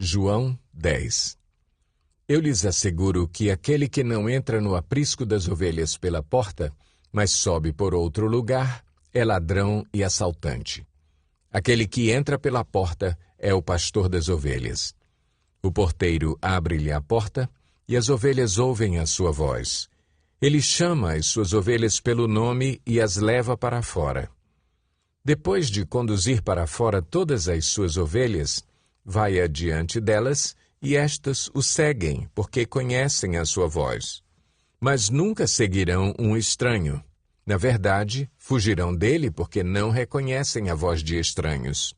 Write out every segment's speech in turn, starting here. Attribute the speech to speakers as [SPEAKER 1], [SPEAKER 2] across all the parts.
[SPEAKER 1] João 10. Eu lhes asseguro que aquele que não entra no aprisco das ovelhas pela porta, mas sobe por outro lugar, é ladrão e assaltante. Aquele que entra pela porta é o pastor das ovelhas. O porteiro abre-lhe a porta e as ovelhas ouvem a sua voz. Ele chama as suas ovelhas pelo nome e as leva para fora. Depois de conduzir para fora todas as suas ovelhas, vai adiante delas e estas o seguem, porque conhecem a sua voz. Mas nunca seguirão um estranho. Na verdade, fugirão dele porque não reconhecem a voz de estranhos.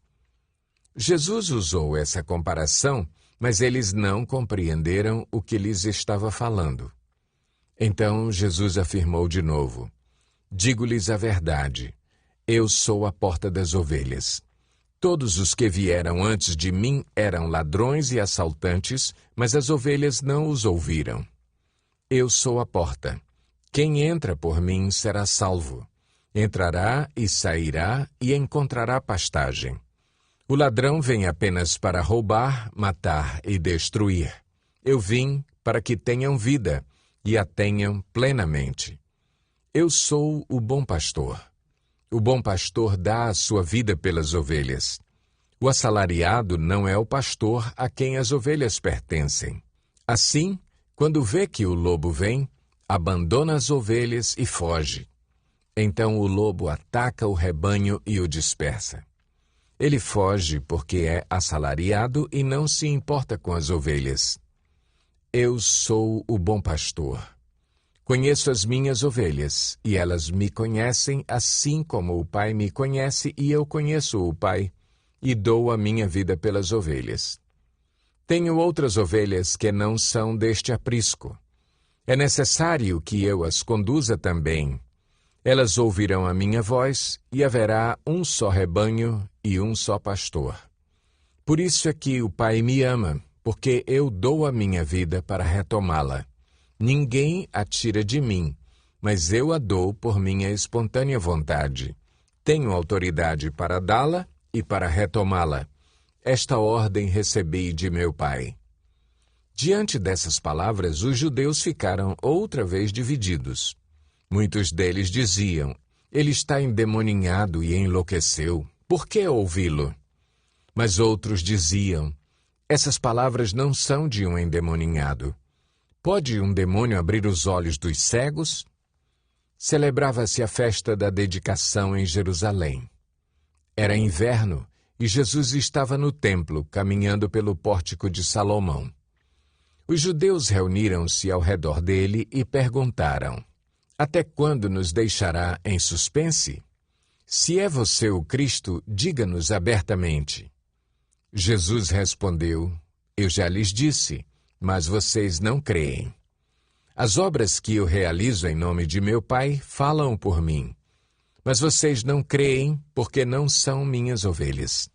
[SPEAKER 1] Jesus usou essa comparação, mas eles não compreenderam o que lhes estava falando. Então Jesus afirmou de novo: Digo-lhes a verdade, eu sou a porta das ovelhas. Todos os que vieram antes de mim eram ladrões e assaltantes, mas as ovelhas não os ouviram. Eu sou a porta. Quem entra por mim será salvo. Entrará e sairá e encontrará pastagem. O ladrão vem apenas para roubar, matar e destruir. Eu vim para que tenham vida e a tenham plenamente. Eu sou o bom pastor. O bom pastor dá a sua vida pelas ovelhas. O assalariado não é o pastor a quem as ovelhas pertencem. Assim, quando vê que o lobo vem, abandona as ovelhas e foge. Então o lobo ataca o rebanho e o dispersa. Ele foge porque é assalariado e não se importa com as ovelhas. Eu sou o bom pastor. Conheço as minhas ovelhas, e elas me conhecem assim como o Pai me conhece e eu conheço o Pai, e dou a minha vida pelas ovelhas. Tenho outras ovelhas que não são deste aprisco. É necessário que eu as conduza também. Elas ouvirão a minha voz, e haverá um só rebanho e um só pastor. Por isso é que o Pai me ama, porque eu dou a minha vida para retomá-la. Ninguém a tira de mim, mas eu a dou por minha espontânea vontade. Tenho autoridade para dá-la e para retomá-la. Esta ordem recebi de meu Pai. Diante dessas palavras, os judeus ficaram outra vez divididos. Muitos deles diziam: Ele está endemoninhado e enlouqueceu. Por que ouvi-lo? Mas outros diziam: Essas palavras não são de um endemoninhado. Pode um demônio abrir os olhos dos cegos? Celebrava-se a festa da dedicação em Jerusalém. Era inverno e Jesus estava no templo, caminhando pelo pórtico de Salomão. Os judeus reuniram-se ao redor dele e perguntaram: Até quando nos deixará em suspense? Se é você o Cristo, diga-nos abertamente. Jesus respondeu: Eu já lhes disse, mas vocês não creem. As obras que eu realizo em nome de meu Pai falam por mim, mas vocês não creem porque não são minhas ovelhas.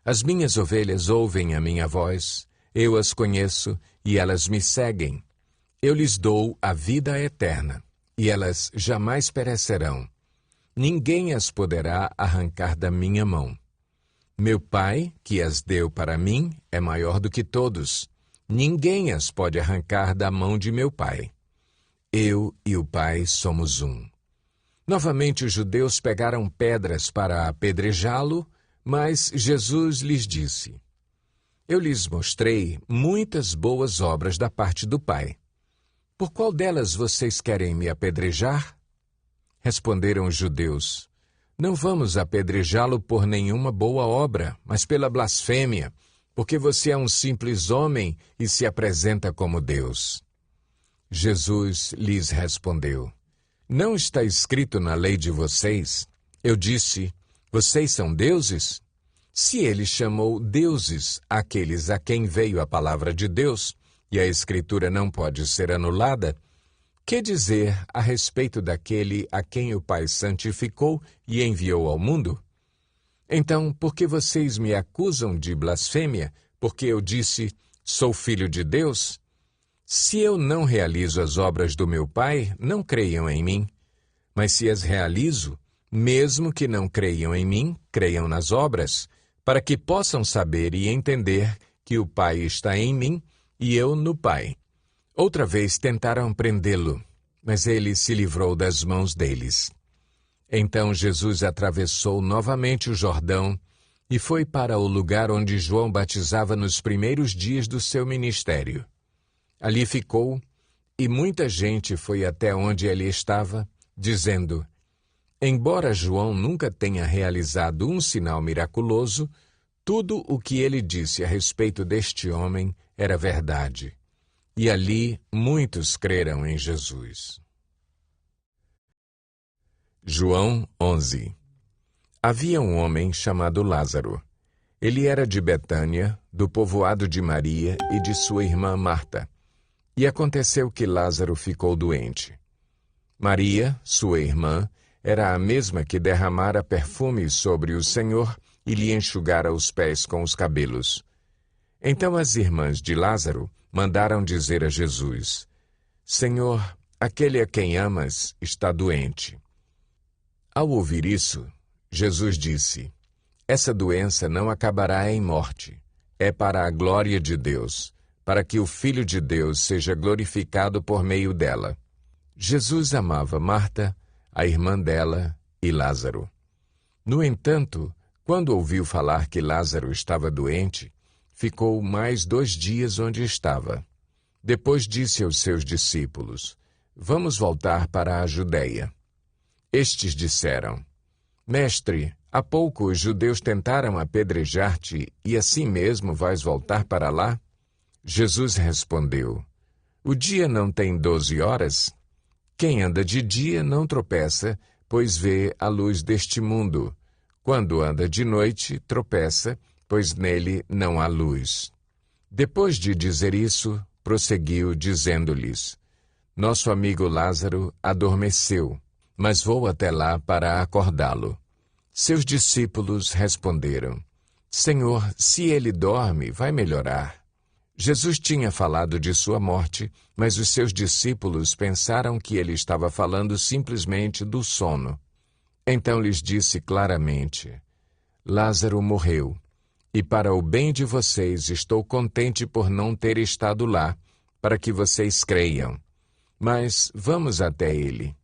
[SPEAKER 1] As minhas ovelhas ouvem a minha voz, eu as conheço e elas me seguem. Eu lhes dou a vida eterna, e elas jamais perecerão. Ninguém as poderá arrancar da minha mão. Meu Pai, que as deu para mim, é maior do que todos. Ninguém as pode arrancar da mão de meu Pai. Eu e o Pai somos um. Novamente os judeus pegaram pedras para apedrejá-lo, mas Jesus lhes disse: Eu lhes mostrei muitas boas obras da parte do Pai. Por qual delas vocês querem me apedrejar? Responderam os judeus: Não vamos apedrejá-lo por nenhuma boa obra, mas pela blasfêmia, porque você é um simples homem e se apresenta como Deus. Jesus lhes respondeu: Não está escrito na lei de vocês? Eu disse: Vocês são deuses? Se ele chamou deuses aqueles a quem veio a palavra de Deus, e a Escritura não pode ser anulada, que dizer a respeito daquele a quem o Pai santificou e enviou ao mundo? Então, por que vocês me acusam de blasfêmia, porque eu disse, sou filho de Deus? Se eu não realizo as obras do meu Pai, não creiam em mim. Mas se as realizo, mesmo que não creiam em mim, creiam nas obras, para que possam saber e entender que o Pai está em mim e eu no Pai. Outra vez tentaram prendê-lo, mas ele se livrou das mãos deles. Então Jesus atravessou novamente o Jordão e foi para o lugar onde João batizava nos primeiros dias do seu ministério. Ali ficou, e muita gente foi até onde ele estava, dizendo: embora João nunca tenha realizado um sinal miraculoso, tudo o que ele disse a respeito deste homem era verdade. E ali muitos creram em Jesus. João 11. Havia um homem chamado Lázaro. Ele era de Betânia, do povoado de Maria e de sua irmã Marta. E aconteceu que Lázaro ficou doente. Maria, sua irmã, era a mesma que derramara perfume sobre o Senhor e lhe enxugara os pés com os cabelos. Então as irmãs de Lázaro mandaram dizer a Jesus: Senhor, aquele a quem amas está doente. Ao ouvir isso, Jesus disse: essa doença não acabará em morte. É para a glória de Deus, para que o Filho de Deus seja glorificado por meio dela. Jesus amava Marta, a irmã dela, e Lázaro. No entanto, quando ouviu falar que Lázaro estava doente, ficou mais 2 dias onde estava. Depois disse aos seus discípulos: vamos voltar para a Judeia. Estes disseram: Mestre, há pouco os judeus tentaram apedrejar-te e assim mesmo vais voltar para lá? Jesus respondeu: o dia não tem 12 horas? Quem anda de dia não tropeça, pois vê a luz deste mundo. Quando anda de noite, tropeça, pois nele não há luz. Depois de dizer isso, prosseguiu, dizendo-lhes: nosso amigo Lázaro adormeceu, mas vou até lá para acordá-lo. Seus discípulos responderam: Senhor, se ele dorme, vai melhorar. Jesus tinha falado de sua morte, mas os seus discípulos pensaram que ele estava falando simplesmente do sono. Então lhes disse claramente: Lázaro morreu, e para o bem de vocês estou contente por não ter estado lá, para que vocês creiam. Mas vamos até ele.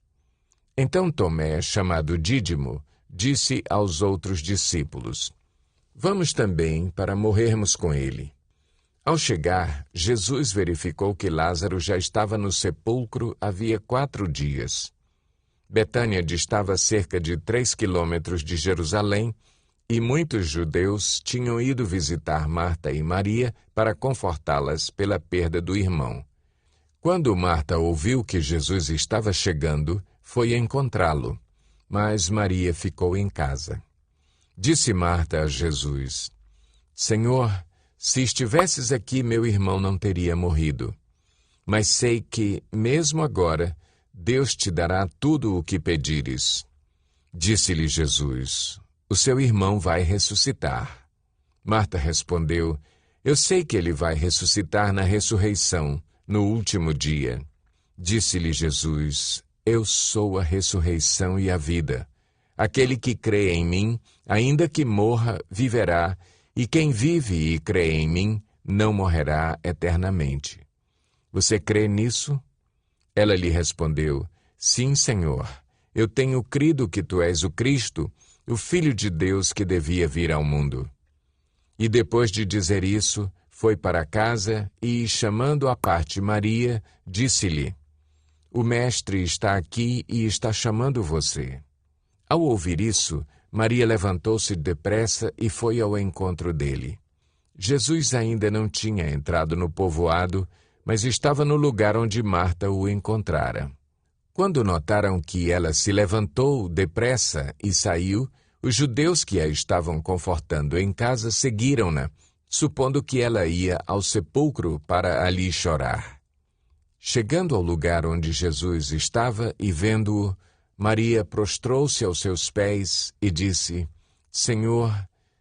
[SPEAKER 1] Então Tomé, chamado Dídimo, disse aos outros discípulos: vamos também para morrermos com ele. Ao chegar, Jesus verificou que Lázaro já estava no sepulcro havia 4 dias. Betânia distava cerca de 3 quilômetros de Jerusalém, e muitos judeus tinham ido visitar Marta e Maria para confortá-las pela perda do irmão. Quando Marta ouviu que Jesus estava chegando, foi encontrá-lo, mas Maria ficou em casa. Disse Marta a Jesus: Senhor, se estivesses aqui, meu irmão não teria morrido. Mas sei que, mesmo agora, Deus te dará tudo o que pedires. Disse-lhe Jesus: o seu irmão vai ressuscitar. Marta respondeu: eu sei que ele vai ressuscitar na ressurreição, no último dia. Disse-lhe Jesus: eu sou a ressurreição e a vida. Aquele que crê em mim, ainda que morra, viverá, e quem vive e crê em mim, não morrerá eternamente. Você crê nisso? Ela lhe respondeu: sim, Senhor. Eu tenho crido que tu és o Cristo, o Filho de Deus que devia vir ao mundo. E depois de dizer isso, foi para casa e, chamando à parte Maria, disse-lhe: o Mestre está aqui e está chamando você. Ao ouvir isso, Maria levantou-se depressa e foi ao encontro dele. Jesus ainda não tinha entrado no povoado, mas estava no lugar onde Marta o encontrara. Quando notaram que ela se levantou depressa e saiu, os judeus que a estavam confortando em casa seguiram-na, supondo que ela ia ao sepulcro para ali chorar. Chegando ao lugar onde Jesus estava e vendo-o, Maria prostrou-se aos seus pés e disse: Senhor,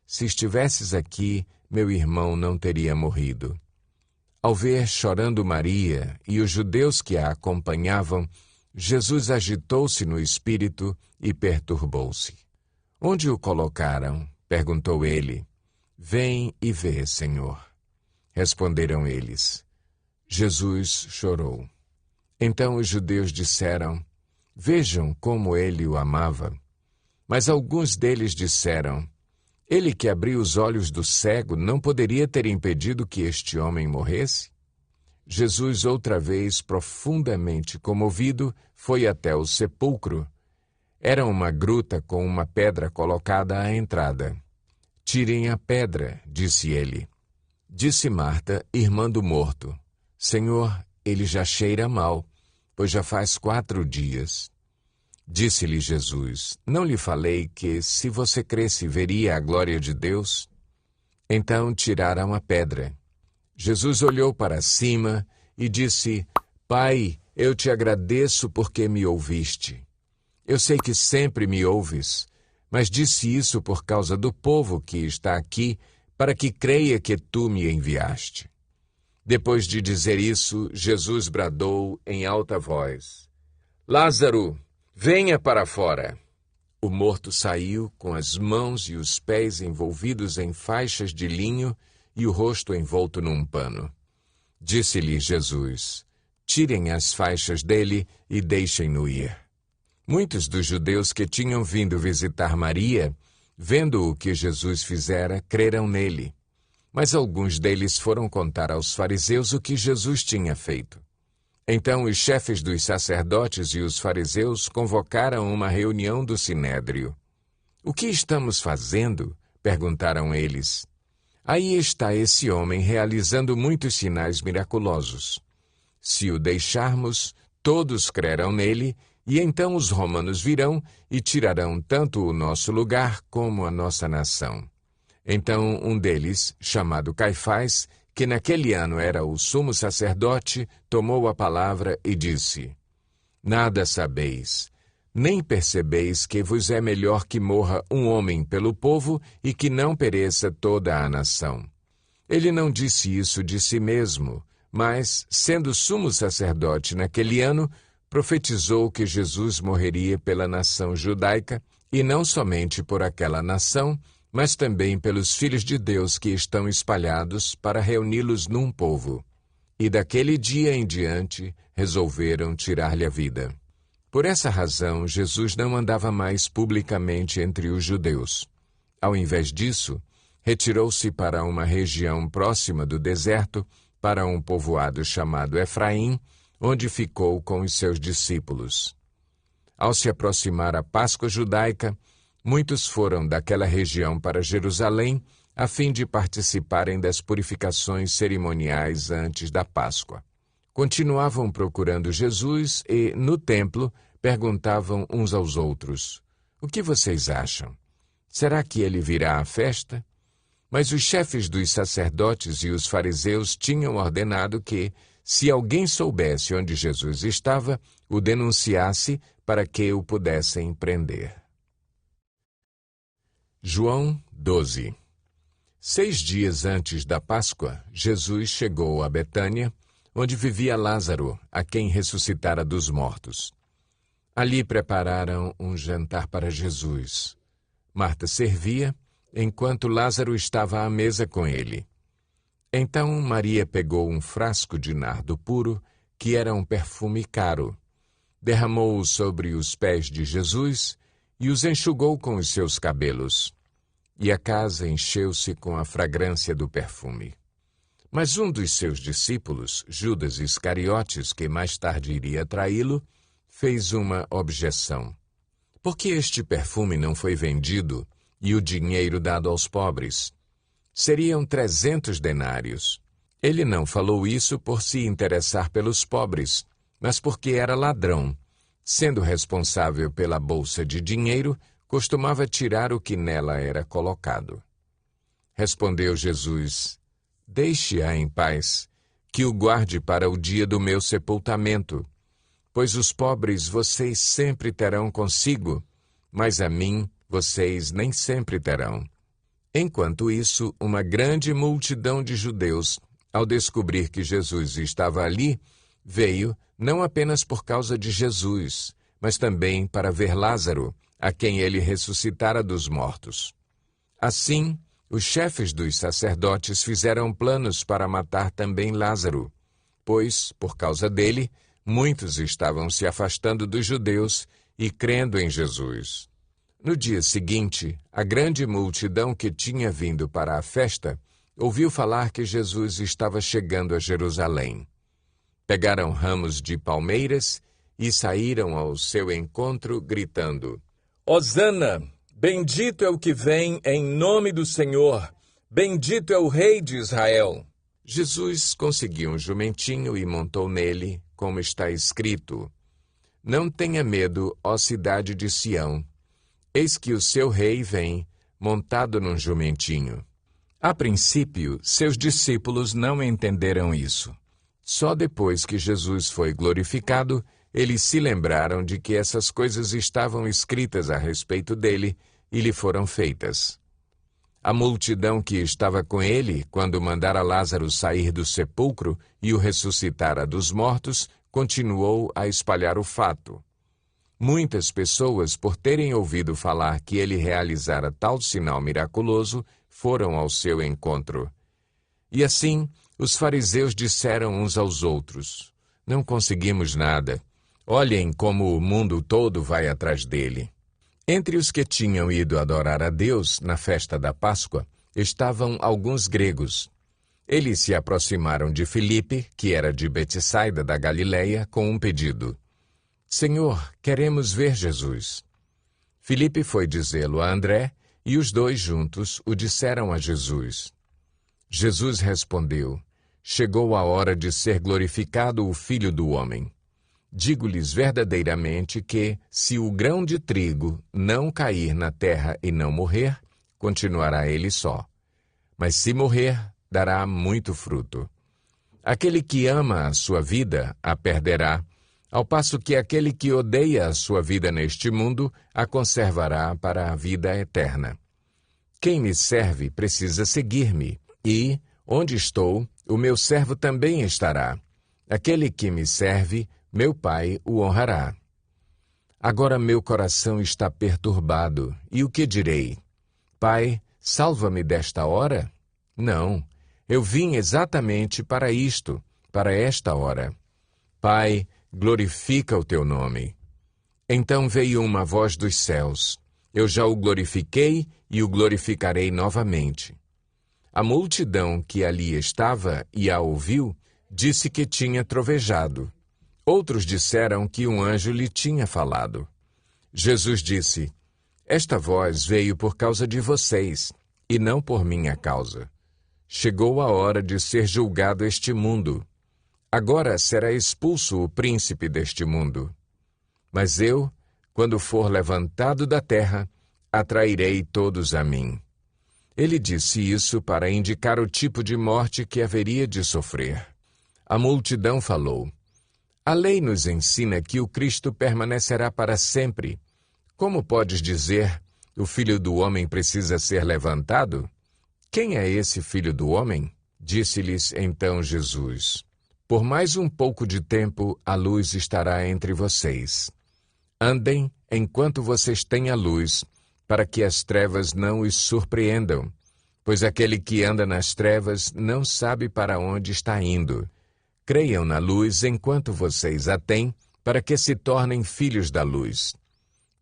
[SPEAKER 1] se estivesses aqui, meu irmão não teria morrido. Ao ver chorando Maria e os judeus que a acompanhavam, Jesus agitou-se no espírito e perturbou-se. Onde o colocaram? Perguntou ele. Vem e vê, Senhor. Responderam eles. Jesus chorou. Então os judeus disseram: Vejam como ele o amava. Mas alguns deles disseram: Ele que abriu os olhos do cego não poderia ter impedido que este homem morresse? Jesus, outra vez profundamente comovido, foi até o sepulcro. Era uma gruta com uma pedra colocada à entrada. Tirem a pedra, disse ele. Disse Marta, irmã do morto: Senhor, ele já cheira mal, pois já faz 4 dias. Disse-lhe Jesus: Não lhe falei que, se você cresce, veria a glória de Deus? Então tiraram a pedra. Jesus olhou para cima e disse: Pai, eu te agradeço porque me ouviste. Eu sei que sempre me ouves, mas disse isso por causa do povo que está aqui, para que creia que tu me enviaste. Depois de dizer isso, Jesus bradou em alta voz: Lázaro, venha para fora. O morto saiu com as mãos e os pés envolvidos em faixas de linho e o rosto envolto num pano. Disse-lhe Jesus: Tirem as faixas dele e deixem-no ir. Muitos dos judeus que tinham vindo visitar Maria, vendo o que Jesus fizera, creram nele. Mas alguns deles foram contar aos fariseus o que Jesus tinha feito. Então os chefes dos sacerdotes e os fariseus convocaram uma reunião do sinédrio. O que estamos fazendo? Perguntaram eles. Aí está esse homem realizando muitos sinais miraculosos. Se o deixarmos, todos crerão nele, e então os romanos virão e tirarão tanto o nosso lugar como a nossa nação. Então um deles, chamado Caifás, que naquele ano era o sumo sacerdote, tomou a palavra e disse: Nada sabeis, nem percebeis que vos é melhor que morra um homem pelo povo e que não pereça toda a nação. Ele não disse isso de si mesmo, mas, sendo sumo sacerdote naquele ano, profetizou que Jesus morreria pela nação judaica, e não somente por aquela nação, mas também pelos filhos de Deus que estão espalhados para reuni-los num povo. E daquele dia em diante resolveram tirar-lhe a vida. Por essa razão, Jesus não andava mais publicamente entre os judeus. Ao invés disso, retirou-se para uma região próxima do deserto, para um povoado chamado Efraim, onde ficou com os seus discípulos. Ao se aproximar a Páscoa judaica, muitos foram daquela região para Jerusalém, a fim de participarem das purificações cerimoniais antes da Páscoa. Continuavam procurando Jesus e, no templo, perguntavam uns aos outros: O que vocês acham? Será que ele virá à festa? Mas os chefes dos sacerdotes e os fariseus tinham ordenado que, se alguém soubesse onde Jesus estava, o denunciasse para que o pudessem prender. João 12. 6 dias antes da Páscoa, Jesus chegou a Betânia, onde vivia Lázaro, a quem ressuscitara dos mortos. Ali prepararam um jantar para Jesus. Marta servia, enquanto Lázaro estava à mesa com ele. Então Maria pegou um frasco de nardo puro, que era um perfume caro, derramou-o sobre os pés de Jesus e os enxugou com os seus cabelos. E a casa encheu-se com a fragrância do perfume. Mas um dos seus discípulos, Judas Iscariotes, que mais tarde iria traí-lo, fez uma objeção. Por que este perfume não foi vendido e o dinheiro dado aos pobres? Seriam 300 denários. Ele não falou isso por se interessar pelos pobres, mas porque era ladrão. Sendo responsável pela bolsa de dinheiro, costumava tirar o que nela era colocado. Respondeu Jesus: Deixe-a em paz, que o guarde para o dia do meu sepultamento. Pois os pobres vocês sempre terão consigo, mas a mim vocês nem sempre terão. Enquanto isso, uma grande multidão de judeus, ao descobrir que Jesus estava ali, veio não apenas por causa de Jesus, mas também para ver Lázaro, a quem ele ressuscitara dos mortos. Assim, os chefes dos sacerdotes fizeram planos para matar também Lázaro, pois, por causa dele, muitos estavam se afastando dos judeus e crendo em Jesus. No dia seguinte, a grande multidão que tinha vindo para a festa ouviu falar que Jesus estava chegando a Jerusalém. Pegaram ramos de palmeiras e saíram ao seu encontro, gritando: Hosana! Bendito é o que vem em nome do Senhor! Bendito é o Rei de Israel! Jesus conseguiu um jumentinho e montou nele, como está escrito: Não tenha medo, ó cidade de Sião. Eis que o seu rei vem, montado num jumentinho. A princípio, seus discípulos não entenderam isso. Só depois que Jesus foi glorificado, eles se lembraram de que essas coisas estavam escritas a respeito dele e lhe foram feitas. A multidão que estava com ele, quando mandara Lázaro sair do sepulcro e o ressuscitara dos mortos, continuou a espalhar o fato. Muitas pessoas, por terem ouvido falar que ele realizara tal sinal miraculoso, foram ao seu encontro. E assim, os fariseus disseram uns aos outros: Não conseguimos nada. Olhem como o mundo todo vai atrás dele. Entre os que tinham ido adorar a Deus na festa da Páscoa, estavam alguns gregos. Eles se aproximaram de Filipe, que era de Betsaida da Galileia, com um pedido: Senhor, queremos ver Jesus. Filipe foi dizê-lo a André, e os dois juntos o disseram a Jesus. Jesus respondeu: Chegou a hora de ser glorificado o Filho do Homem. Digo-lhes verdadeiramente que, se o grão de trigo não cair na terra e não morrer, continuará ele só. Mas se morrer, dará muito fruto. Aquele que ama a sua vida, a perderá, ao passo que aquele que odeia a sua vida neste mundo, a conservará para a vida eterna. Quem me serve precisa seguir-me, e, onde estou, o meu servo também estará. Aquele que me serve, meu Pai o honrará. Agora meu coração está perturbado, e o que direi? Pai, salva-me desta hora? Não, eu vim exatamente para isto, para esta hora. Pai, glorifica o teu nome. Então veio uma voz dos céus: Eu já o glorifiquei e o glorificarei novamente. A multidão que ali estava e a ouviu, disse que tinha trovejado. Outros disseram que um anjo lhe tinha falado. Jesus disse: Esta voz veio por causa de vocês, e não por minha causa. Chegou a hora de ser julgado este mundo. Agora será expulso o príncipe deste mundo. Mas eu, quando for levantado da terra, atrairei todos a mim. Ele disse isso para indicar o tipo de morte que haveria de sofrer. A multidão falou: A lei nos ensina que o Cristo permanecerá para sempre. Como podes dizer, o Filho do Homem precisa ser levantado? Quem é esse Filho do Homem? Disse-lhes então Jesus: Por mais um pouco de tempo a luz estará entre vocês. Andem enquanto vocês têm a luz, para que as trevas não os surpreendam, pois aquele que anda nas trevas não sabe para onde está indo. Creiam na luz enquanto vocês a têm, para que se tornem filhos da luz.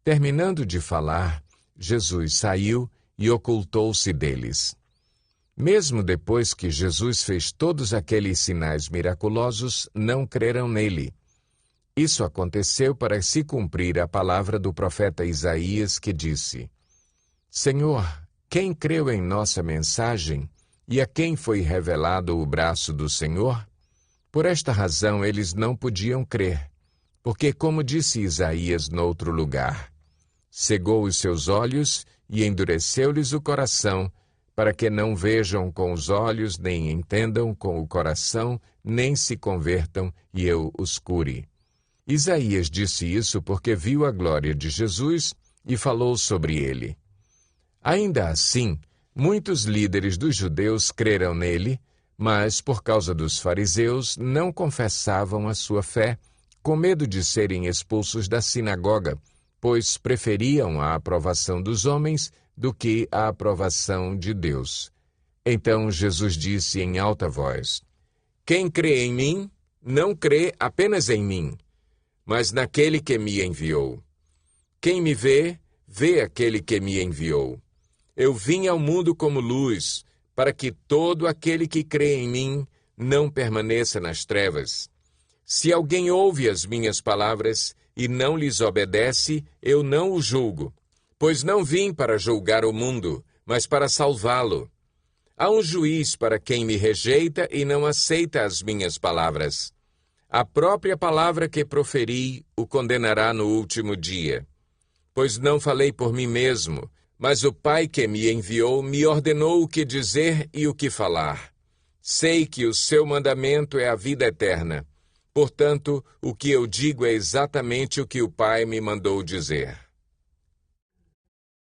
[SPEAKER 1] Terminando de falar, Jesus saiu e ocultou-se deles. Mesmo depois que Jesus fez todos aqueles sinais miraculosos, não creram nele. Isso aconteceu para se cumprir a palavra do profeta Isaías, que disse: Senhor, quem creu em nossa mensagem e a quem foi revelado o braço do Senhor? Por esta razão eles não podiam crer, porque, como disse Isaías noutro lugar, cegou os seus olhos e endureceu-lhes o coração, para que não vejam com os olhos, nem entendam com o coração, nem se convertam e eu os cure. Isaías disse isso porque viu a glória de Jesus e falou sobre ele. Ainda assim, muitos líderes dos judeus creram nele, mas, por causa dos fariseus, não confessavam a sua fé, com medo de serem expulsos da sinagoga, pois preferiam a aprovação dos homens do que a aprovação de Deus. Então Jesus disse em alta voz: Quem crê em mim, não crê apenas em mim, mas naquele que me enviou. Quem me vê, vê aquele que me enviou. Eu vim ao mundo como luz, para que todo aquele que crê em mim não permaneça nas trevas. Se alguém ouve as minhas palavras e não lhes obedece, eu não o julgo, pois não vim para julgar o mundo, mas para salvá-lo. Há um juiz para quem me rejeita e não aceita as minhas palavras. A própria palavra que proferi o condenará no último dia. Pois não falei por mim mesmo, mas o Pai que me enviou me ordenou o que dizer e o que falar. Sei que o seu mandamento é a vida eterna. Portanto, o que eu digo é exatamente o que o Pai me mandou dizer.